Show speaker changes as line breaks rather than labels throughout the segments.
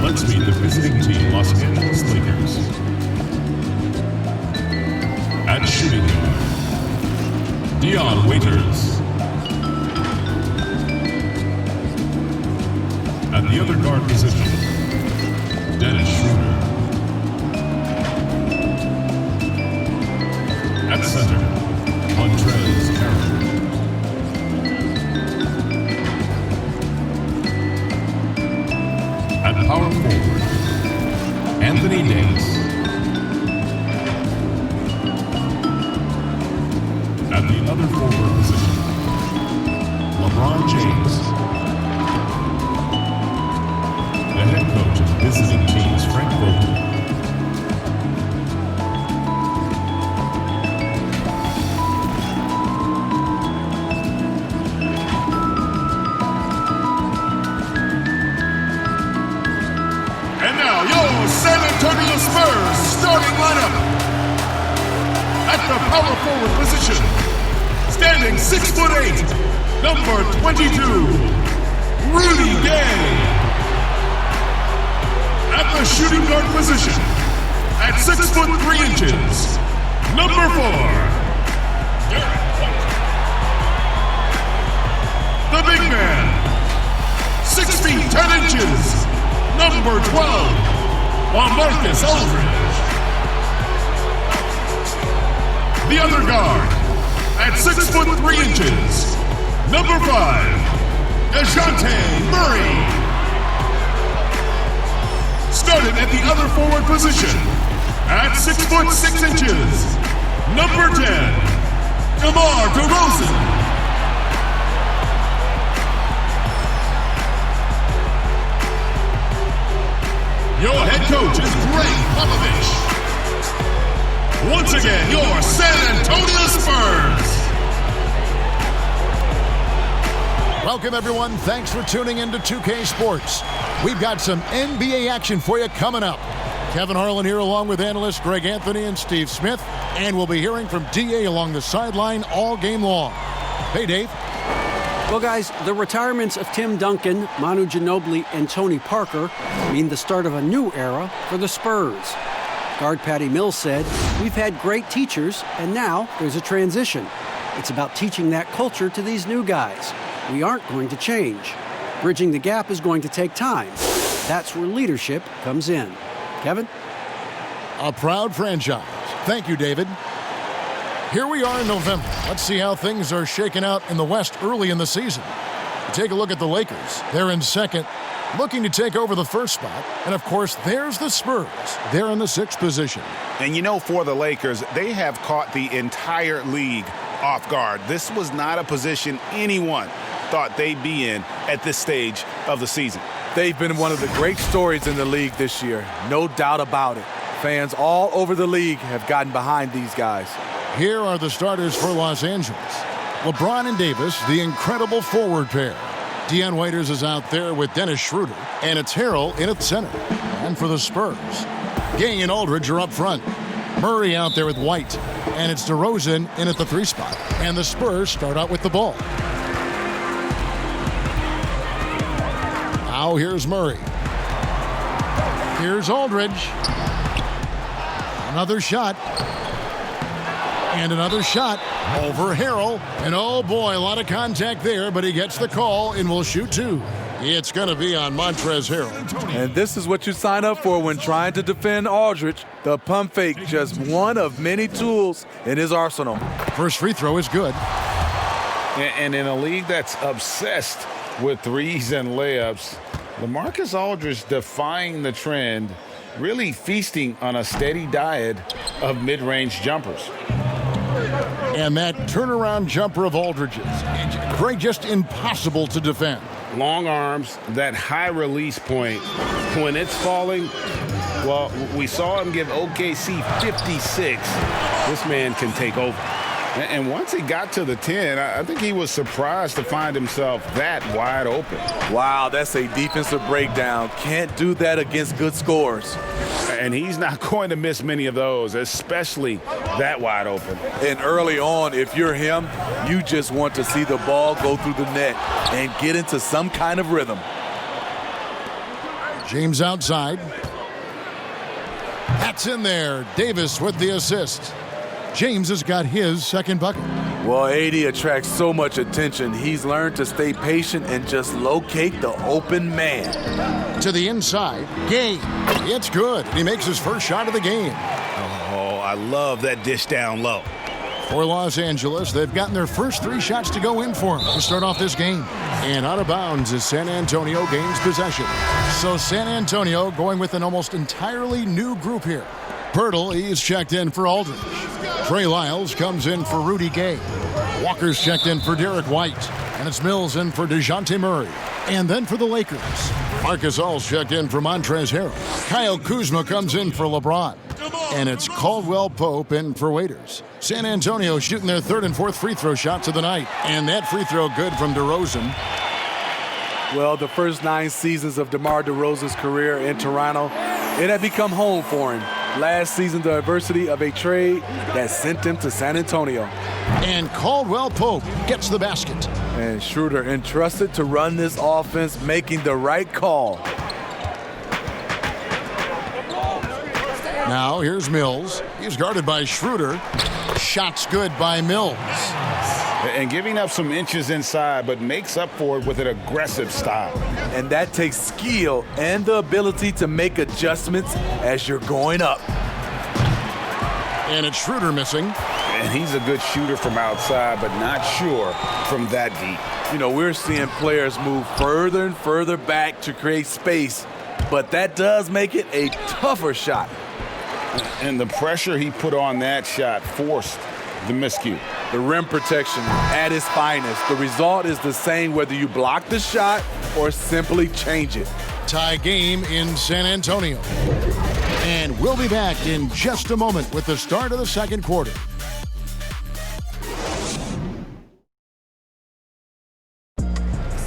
Let's meet the visiting team, Los Angeles Lakers. At shooting guard, Dion Waiters. At the other guard position, Dennis Schroeder. At center, Montrez Harrell. At power forward, Anthony Davis. At the other forward position, LeBron James. The head coach of visiting teams, Frank Vogel. And now, your San Antonio Spurs starting lineup. At the power forward position, standing 6'8", number 22, Rudy Gay. At the shooting guard position, at 6'3", number 4, Derek White. The big man, 6 feet 10 inches, number 12, Marcus Aldridge. The other guard, at 6'3", number 5, DeJounte Murray. Started at the other forward position, at 6'6", number 10, DeMar DeRozan. Your head coach is Greg Popovich. Once again, your San Antonio Spurs.
Welcome, everyone. Thanks for tuning in to 2K Sports. We've got some NBA action for you coming up. Kevin Harlan here along with analysts Greg Anthony and Steve Smith. And we'll be hearing from DA along the sideline all game long. Hey, Dave.
Well, guys, the retirements of Tim Duncan, Manu Ginobili, and Tony Parker mean the start of a new era for the Spurs. Guard Patty Mills said, "We've had great teachers, and now there's a transition. It's about teaching that culture to these new guys. We aren't going to change. Bridging the gap is going to take time. That's where leadership comes in." Kevin?
A proud franchise. Thank you, David. Here we are in November. Let's see how things are shaking out in the West early in the season. Take a look at the Lakers. They're in second, looking to take over the first spot. And, of course, there's the Spurs. They're in the 6th position.
And, you know, for the Lakers, they have caught the entire league off guard. This was not a position anyone thought they'd be in at this stage of the season.
They've been one of the great stories in the league this year. No doubt about it. Fans all over the league have gotten behind these guys.
Here are the starters for Los Angeles. LeBron and Davis, the incredible forward pair. Dion Waiters is out there with Dennis Schroeder, and it's Harrell in at center. And for the Spurs, Gay and Aldridge are up front. Murray out there with White, and it's DeRozan in at the 3 spot. And the Spurs start out with the ball. Now here's Murray. Here's Aldridge. Another shot. And another shot over Harrell. And oh boy, a lot of contact there, but he gets the call and will shoot 2. It's going to be on Montrez Harrell.
And this is what you sign up for when trying to defend Aldridge. The pump fake, just one of many tools in his arsenal.
First free throw is good.
And in a league that's obsessed with threes and layups, LaMarcus Aldridge defying the trend, really feasting on a steady diet of mid-range jumpers.
And that turnaround jumper of Aldridge's, Greg, just impossible to defend.
Long arms, that high release point, when it's falling, well, we saw him give OKC 56. This man can take over. And once he got to the 10, I think he was surprised to find himself that wide open.
Wow, that's a defensive breakdown. Can't do that against good scores.
And he's not going to miss many of those, especially that wide open.
And early on, if you're him, you just want to see the ball go through the net and get into some kind of rhythm.
James outside. That's in there. Davis with the assist. James has got his second bucket.
Well, AD attracts so much attention. He's learned to stay patient and just locate the open man.
To the inside. Gay. It's good. He makes his first shot of the game.
Oh, I love that dish down low.
For Los Angeles, they've gotten their first 3 shots to go in for them to start off this game. And out of bounds as San Antonio gains possession. So San Antonio going with an almost entirely new group here. Pirtle, he's checked in for Aldridge. Trey Lyles comes in for Rudy Gay. Walker's checked in for Derek White. And it's Mills in for DeJounte Murray. And then for the Lakers, Marcus All's checked in for Montrezl Harrell. Kyle Kuzma comes in for LeBron. And it's Caldwell Pope in for Waiters. San Antonio shooting their 3rd and 4th free throw shots of the night. And that free throw good from DeRozan.
Well, the first 9 seasons of DeMar DeRozan's career in Toronto, it had become home for him. Last season, the adversity of a trade that sent him to San Antonio.
And Caldwell Pope gets the basket.
And Schroeder entrusted to run this offense, making the right call.
Now here's Mills. He's guarded by Schroeder. Shots good by Mills.
And giving up some inches inside, but makes up for it with an aggressive style.
And that takes skill and the ability to make adjustments as you're going up.
And it's Schroeder missing.
And he's a good shooter from outside, but not sure from that deep.
You know, we're seeing players move further and further back to create space, but that does make it a tougher shot.
And the pressure he put on that shot forced the miscue.
The rim protection at its finest. The result is the same whether you block the shot or simply change it.
Tie game in San Antonio. And we'll be back in just a moment with the start of the second quarter.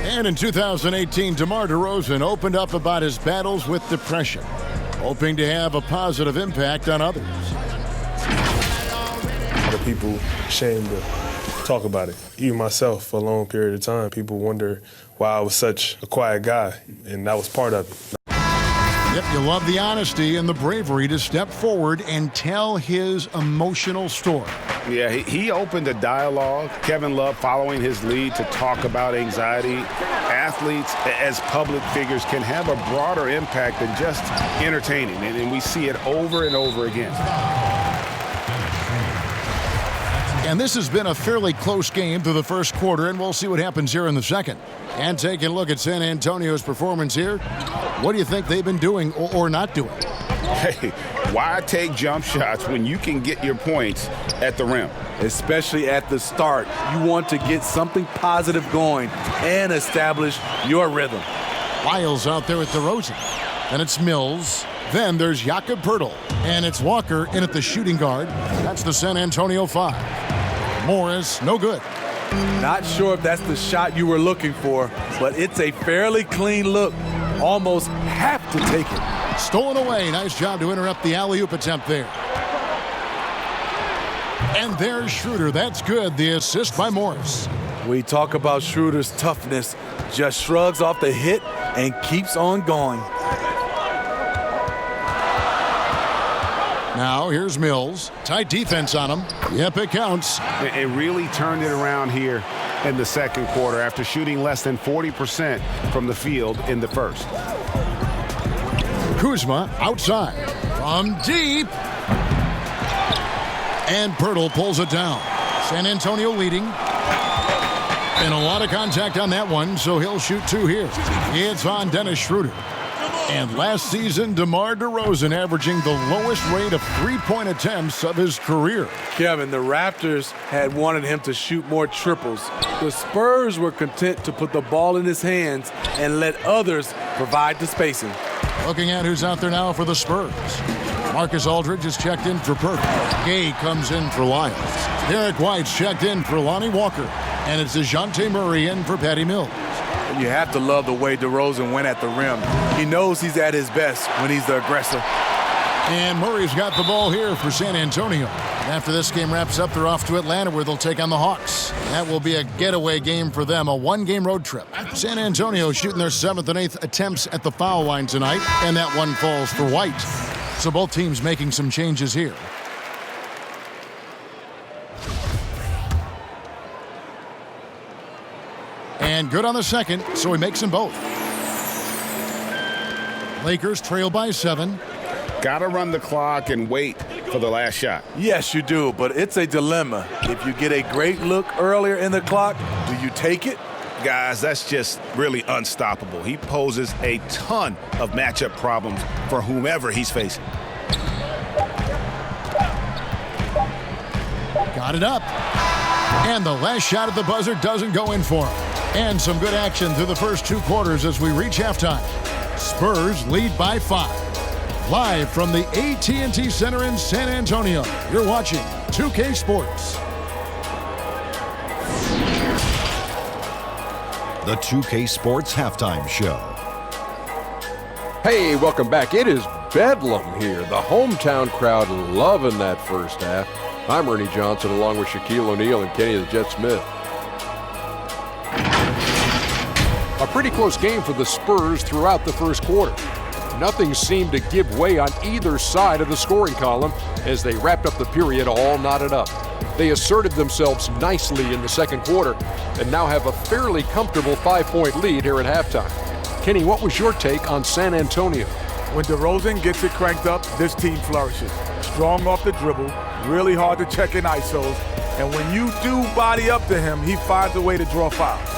And in 2018, DeMar DeRozan opened up about his battles with depression, hoping to have a positive impact on others.
A lot of people ashamed to talk about it. Even myself, for a long period of time, people wonder why I was such a quiet guy, and that was part of it.
Yep, you love the honesty and the bravery to step forward and tell his emotional story.
Yeah, he opened a dialogue. Kevin Love following his lead to talk about anxiety. Athletes, as public figures, can have a broader impact than just entertaining, and we see it over and over again.
And this has been a fairly close game through the first quarter, and we'll see what happens here in the second. And taking a look at San Antonio's performance here, what do you think they've been doing or not doing?
Hey, why take jump shots when you can get your points at the rim?
Especially at the start. You want to get something positive going and establish your rhythm.
Lyles out there with DeRozan. And it's Mills. Then there's Jakob Poeltl. And it's Walker in at the shooting guard. That's the San Antonio 5. Morris, no good.
Not sure if that's the shot you were looking for, but it's a fairly clean look. Almost have to take it.
Stolen away. Nice job to interrupt the alley-oop attempt there. And there's Schroeder. That's good. The assist by Morris.
We talk about Schroeder's toughness. Just shrugs off the hit and keeps on going.
Now here's Mills. Tight defense on him. Yep, it counts.
It really turned it around here in the second quarter after shooting less than 40% from the field in the first.
Kuzma outside from deep. And Poeltl pulls it down. San Antonio leading. And a lot of contact on that one, so he'll shoot 2 here. It's on Dennis Schroeder. And last season, DeMar DeRozan averaging the lowest rate of three-point attempts of his career.
Kevin, the Raptors had wanted him to shoot more triples. The Spurs were content to put the ball in his hands and let others provide the spacing.
Looking at who's out there now for the Spurs. Marcus Aldridge is checked in for Perkins. Gay comes in for Lyles. Derek White's checked in for Lonnie Walker. And it's DeJounte Murray in for Patty Mills.
You have to love the way DeRozan went at the rim. He knows he's at his best when he's the aggressor.
And Murray's got the ball here for San Antonio. After this game wraps up, they're off to Atlanta where they'll take on the Hawks. That will be a getaway game for them, a one-game road trip. San Antonio shooting their 7th and 8th attempts at the foul line tonight, and that one falls for White. So both teams making some changes here. And good on the second, so he makes them both. Lakers trail by 7.
Got to run the clock and wait for the last shot.
Yes, you do, but it's a dilemma. If you get a great look earlier in the clock, do you take it?
Guys, that's just really unstoppable. He poses a ton of matchup problems for whomever he's facing.
Got it up. And the last shot at the buzzer doesn't go in for him. And some good action through the first 2 quarters as we reach halftime. Spurs lead by 5. Live from the AT&T Center in San Antonio, you're watching 2K Sports.
The 2K Sports Halftime Show.
Hey, welcome back. It is Bedlam here. The hometown crowd loving that first half. I'm Ernie Johnson along with Shaquille O'Neal and Kenny the Jet Smith. A pretty close game for the Spurs throughout the first quarter. Nothing seemed to give way on either side of the scoring column as they wrapped up the period all knotted up. They asserted themselves nicely in the second quarter and now have a fairly comfortable 5-point lead here at halftime. Kenny, what was your take on San Antonio?
When DeRozan gets it cranked up, this team flourishes. Strong off the dribble, really hard to check in ISOs, and when you do body up to him, he finds a way to draw fouls.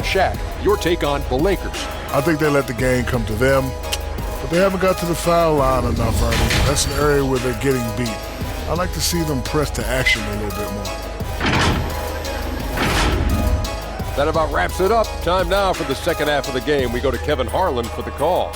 Shaq, your take on the Lakers?
I think they let the game come to them, but they haven't got to the foul line enough, Ernie. That's an area where they're getting beat. I like to see them press to action a little bit more.
That about wraps it up. Time now for the second half of the game. We go to Kevin Harlan for the call.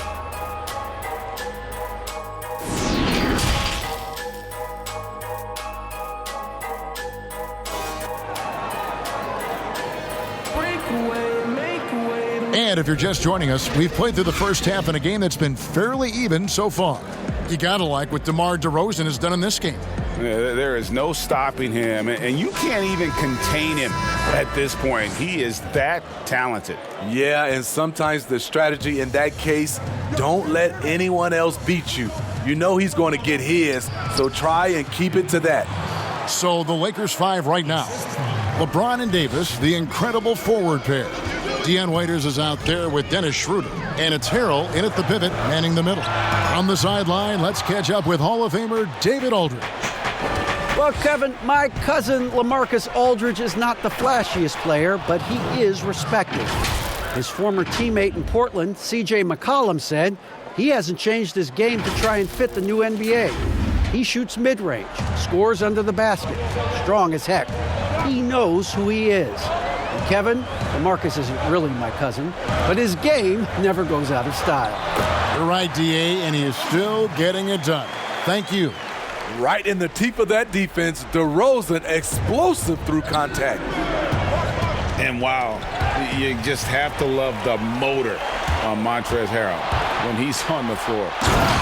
And if you're just joining us, we've played through the first half in a game that's been fairly even so far. You gotta like what DeMar DeRozan has done in this game.
There is no stopping him, and you can't even contain him at this point. He is that talented.
Yeah, and sometimes the strategy in that case, don't let anyone else beat you. You know he's going to get his, so try and keep it to that.
So the Lakers 5 right now. LeBron and Davis, the incredible forward pair. Dion Waiters is out there with Dennis Schroeder. And it's Harrell in at the pivot, manning the middle. On the sideline, let's catch up with Hall of Famer David Aldridge.
Well, Kevin, my cousin LaMarcus Aldridge is not the flashiest player, but he is respected. His former teammate in Portland, C.J. McCollum, said he hasn't changed his game to try and fit the new NBA. He shoots mid-range, scores under the basket, strong as heck. He knows who he is. And Kevin, LaMarcus isn't really my cousin, but his game never goes out of style.
You're right, D.A., and he is still getting it done. Thank you.
Right in the teeth of that defense, DeRozan explosive through contact.
And wow, you just have to love the motor on Montrezl Harrell when he's on the floor.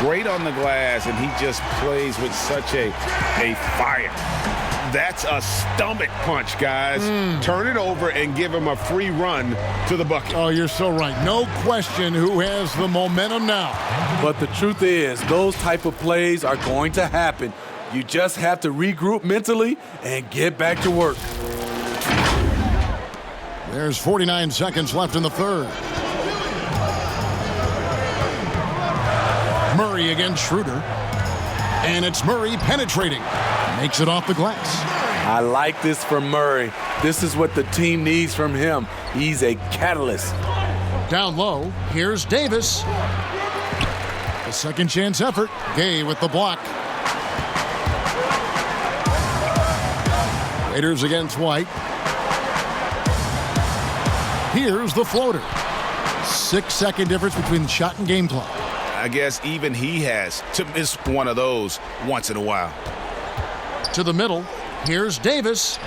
Great on the glass, and he just plays with such a fire. That's a stomach punch, guys. Turn it over and give him a free run to the bucket.
Oh, you're so right. No question who has the momentum now.
But the truth is, those type of plays are going to happen. You just have to regroup mentally and get back to work.
There's 49 seconds left in the third. Murray against Schroeder. And it's Murray penetrating. Makes it off the glass.
I like this from Murray. This is what the team needs from him. He's a catalyst.
Down low, here's Davis. A second chance effort. Gay with the block. Raiders against White. Here's the floater. 6-second difference between the shot and game clock.
I guess even he has to miss one of those once in a while.
To the middle, here's Davis.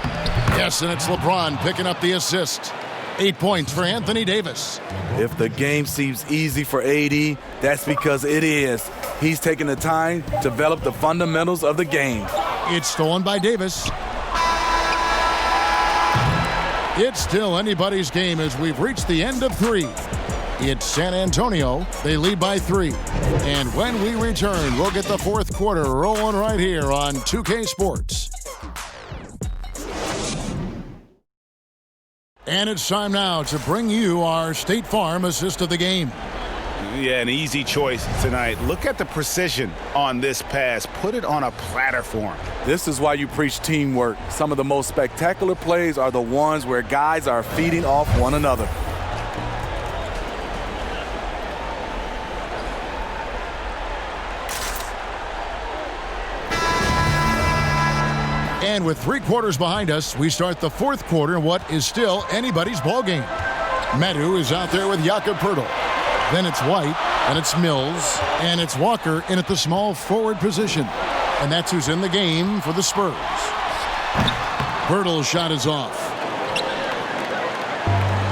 Yes, and it's LeBron picking up the assist. 8 points for Anthony Davis.
If the game seems easy for AD, that's because it is. He's taking the time to develop the fundamentals of the game.
It's stolen by Davis. It's still anybody's game as we've reached the end of 3. It's San Antonio. They lead by 3. And when we return, we'll get the fourth quarter rolling right here on 2K Sports. And it's time now to bring you our State Farm assist of the game.
Yeah, an easy choice tonight. Look at the precision on this pass. Put it on a platter for him.
This is why you preach teamwork. Some of the most spectacular plays are the ones where guys are feeding off one another.
And with 3 quarters behind us, we start the fourth quarter in what is still anybody's ballgame. Medu is out there with Jakob Poeltl. Then it's White, and it's Mills, and it's Walker in at the small forward position. And that's who's in the game for the Spurs. Poeltl's shot is off.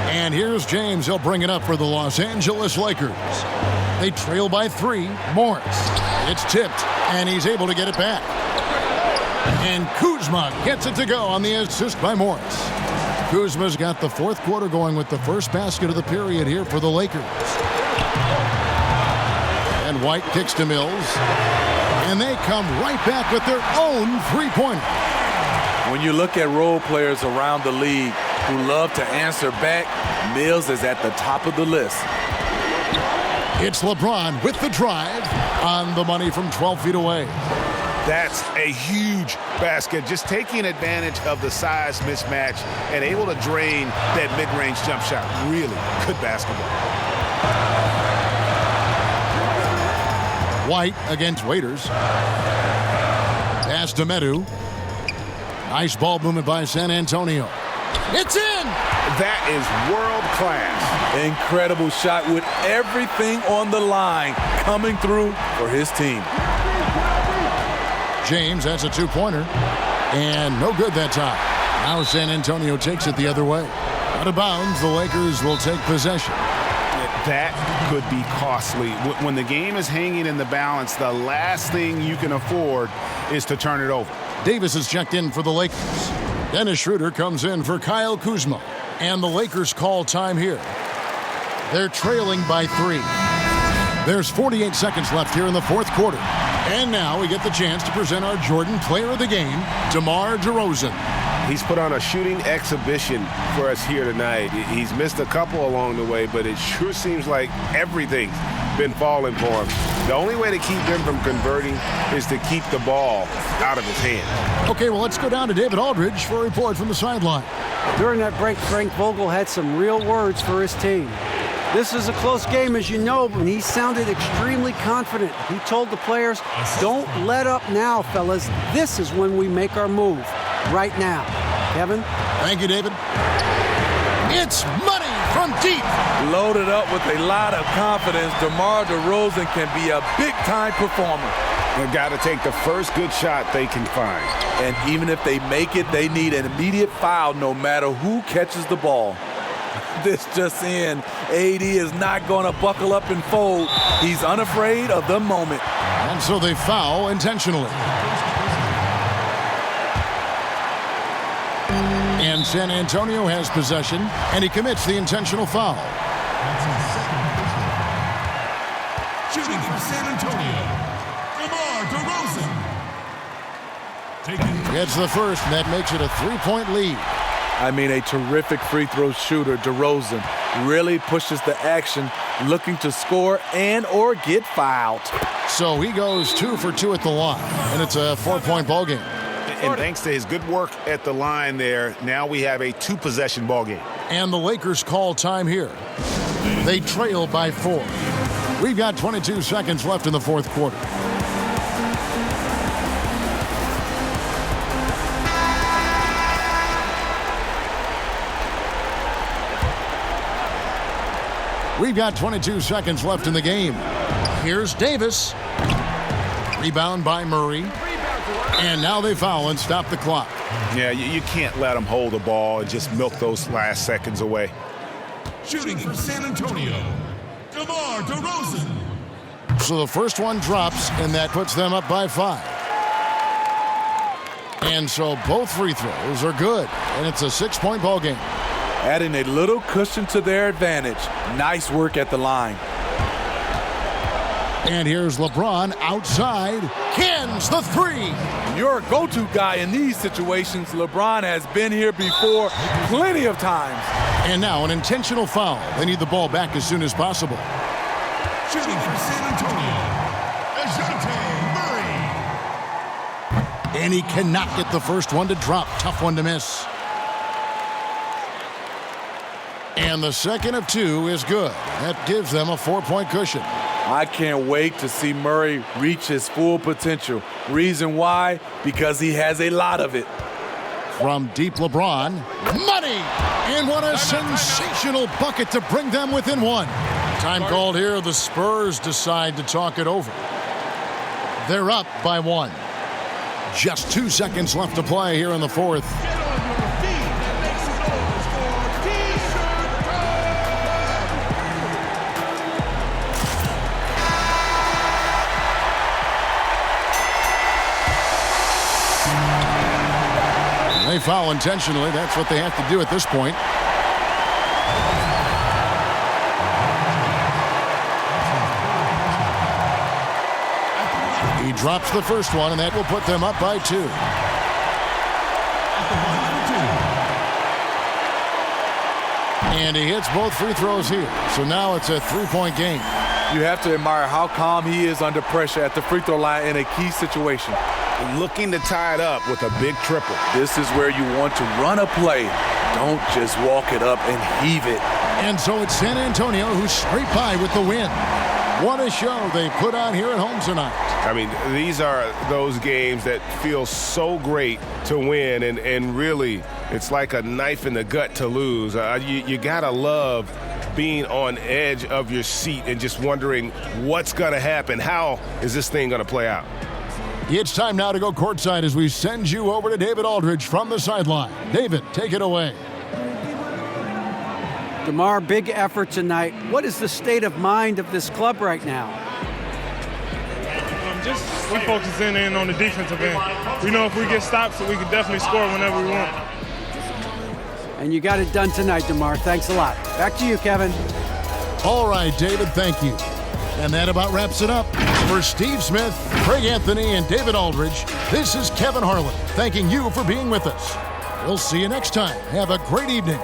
And here's James. He'll bring it up for the Los Angeles Lakers. They trail by 3. Morris. It's tipped, and he's able to get it back. And Kuzma gets it to go on the assist by Morris. Kuzma's got the fourth quarter going with the first basket of the period here for the Lakers. And White kicks to Mills. And they come right back with their own three-pointer.
When you look at role players around the league who love to answer back, Mills is at the top of the list.
It's LeBron with the drive on the money from 12 feet away.
That's a huge basket. Just taking advantage of the size mismatch and able to drain that mid-range jump shot. Really good basketball.
White against Waiters. Pass to Medu. Nice ball movement by San Antonio. It's in!
That is world class.
Incredible shot with everything on the line coming through for his team.
James, that's a two-pointer. And no good that time. Now San Antonio takes it the other way. Out of bounds, the Lakers will take possession.
That could be costly. When the game is hanging in the balance, the last thing you can afford is to turn it over.
Davis is checked in for the Lakers. Dennis Schroeder comes in for Kyle Kuzma. And the Lakers call time here. They're trailing by 3. There's 48 seconds left here in the fourth quarter. And now we get the chance to present our Jordan Player of the Game, DeMar DeRozan.
He's put on a shooting exhibition for us here tonight. He's missed a couple along the way, but it sure seems like everything's been falling for him. The only way to keep him from converting is to keep the ball out of his hand.
Okay, well, let's go down to David Aldridge for a report from the sideline.
During that break, Frank Vogel had some real words for his team. This is a close game, as you know, but he sounded extremely confident. He told the players, don't let up now, fellas. This is when we make our move. Right now. Kevin?
Thank you, David. It's money from deep.
Loaded up with a lot of confidence, DeMar DeRozan can be a big-time performer.
They've got to take the first good shot they can find.
And even if they make it, they need an immediate foul no matter who catches the ball. This just in, AD is not going to buckle up and fold. He's unafraid of the moment.
And so they foul intentionally. And San Antonio has possession, and he commits the intentional foul.
Shooting for San Antonio, DeMar DeRozan.
Gets the first, and that makes it a 3-point lead.
I mean, a terrific free throw shooter, DeRozan, really pushes the action, looking to score and or get fouled.
So he goes 2 for 2 at the line, and it's a 4-point ball game.
And thanks to his good work at the line there, now we have a 2-possession ball game.
And the Lakers call time here. They trail by 4. We've got 22 seconds left in the fourth quarter. We've got 22 seconds left in the game. Here's Davis. Rebound by Murray. And now they foul and stop the clock.
Yeah, you can't let them hold the ball and just milk those last seconds away.
Shooting for San Antonio, DeMar DeRozan.
So the first one drops, and that puts them up by 5. And so both free throws are good, and it's a 6-point ball game.
Adding a little cushion to their advantage. Nice work at the line.
And here's LeBron outside. Cans the 3.
Your go-to guy in these situations. LeBron has been here before plenty of times.
And now an intentional foul. They need the ball back as soon as possible.
Shooting for San Antonio, Murray.
And he cannot get the first one to drop. Tough one to miss. And the second of 2 is good. That gives them a 4-point cushion.
I can't wait to see Murray reach his full potential. Reason why? Because he has a lot of it.
From deep LeBron, money! And what a sensational bucket to bring them within 1. Time called here. The Spurs decide to talk it over. They're up by 1. Just 2 seconds left to play here in the 4th. They foul intentionally. That's what they have to do at this point. He drops the first one, and that will put them up by 2. And he hits both free throws here. So now it's a 3-point game.
You have to admire how calm he is under pressure at the free throw line in a key situation.
Looking to tie it up with a big triple.
This is where you want to run a play. Don't just walk it up and heave it.
And so it's San Antonio who's straight by with the win. What a show they put on here at home tonight.
I mean, these are those games that feel so great to win, and really, it's like a knife in the gut to lose. You gotta love being on edge of your seat and just wondering what's gonna happen. How is this thing gonna play out?
It's time now to go courtside as we send you over to David Aldridge from the sideline. David, take it away.
DeMar, big effort tonight. What is the state of mind of this club right now?
We focusing in on the defensive end. We know if we get stops, we can definitely score whenever we want.
And you got it done tonight, DeMar. Thanks a lot. Back to you, Kevin.
All right, David, thank you. And that about wraps it up. For Steve Smith, Craig Anthony, and David Aldridge, this is Kevin Harlan, thanking you for being with us. We'll see you next time. Have a great evening.